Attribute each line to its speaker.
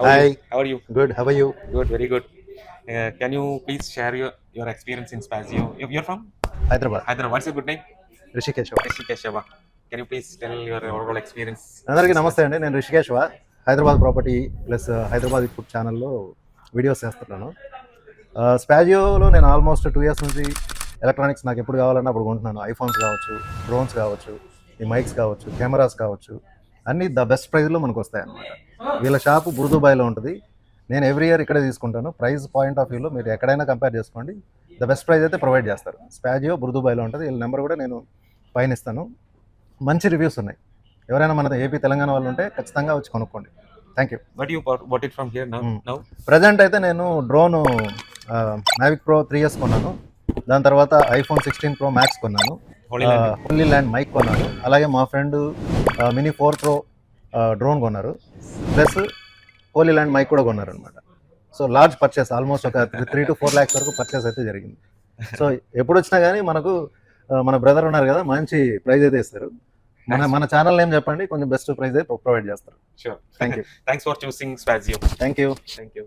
Speaker 1: Hi,
Speaker 2: How are you?
Speaker 1: good. How are you?
Speaker 2: Good, very good. Can you please share your experience in Spazio? You're from
Speaker 1: Hyderabad,
Speaker 2: Hyderabad. What's your good name?
Speaker 1: Rishikeshwa.
Speaker 2: Rishikeshava. Can you please tell your overall experience
Speaker 1: అందరికీ
Speaker 2: in
Speaker 1: నమస్తే
Speaker 2: Spazio?
Speaker 1: అండి. నేను Rishikeshwa Hyderabad property plus Hyderabad food ఛానల్లో videos చేస్తున్నాను. స్పాజియోలో నేను almost 2 years నుంచి electronics నాకు ఎప్పుడు కావాలన్నా అప్పుడు కొంటున్నాను. ఐఫోన్స్ కావచ్చు, డ్రోన్స్ కావచ్చు, ఈ మైక్స్ కావచ్చు, కెమెరాస్ కావచ్చు, అన్నీ ద బెస్ట్ ప్రైస్లో మనకు వస్తాయి అన్నమాట. వీళ్ళ షాపు బుర్దుబాయ్లో ఉంటుంది. నేను ఎవ్రీ ఇయర్ ఇక్కడే తీసుకుంటాను. ప్రైస్ పాయింట్ ఆఫ్ వ్యూలో మీరు ఎక్కడైనా కంపేర్ చేసుకోండి, ద బెస్ట్ ప్రైస్ అయితే ప్రొవైడ్ చేస్తారు. స్పాజియో బుర్దుబాయ్లో ఉంటుంది. వీళ్ళ నెంబర్ కూడా నేను పైన ఇస్తాను. మంచి రివ్యూస్ ఉన్నాయి. ఎవరైనా మన ఏపీ తెలంగాణ వాళ్ళు ఉంటే ఖచ్చితంగా వచ్చి కొనుక్కోండి. Thank you.
Speaker 2: What you bought it from here now? Now?
Speaker 1: Present అయితే నేను డ్రోను మ్యావిక్ ప్రో 3 years కొన్నాను. దాని తర్వాత ఐఫోన్ 16 Pro Max కొన్నాను.
Speaker 2: Holy Land.
Speaker 1: Hollyland mic కొన్నాను. అలాగే మా ఫ్రెండ్ మినీ 4 Pro డ్రోన్ కొన్నారు, ప్లస్ హోలీ ల్యాండ్ మైక్ కూడా కొన్నారు అనమాట. సో లార్జ్ పర్చేస్, ఆల్మోస్ట్ ఒక 3 to 4 lakhs వరకు పర్చేస్ అయితే జరిగింది. సో ఎప్పుడు వచ్చినా కానీ మనకు మన బ్రదర్ ఉన్నారు కదా, మంచి ప్రైజ్ అయితే ఇస్తారు. మన ఛానల్ నేమ్ చెప్పండి, కొంచెం బెస్ట్ ప్రైజ్ అయితే ప్రొవైడ్ చేస్తారు.
Speaker 2: Sure.
Speaker 1: Thank you.
Speaker 2: Thanks for choosing Spazio.
Speaker 1: Thank you.
Speaker 2: Thank you.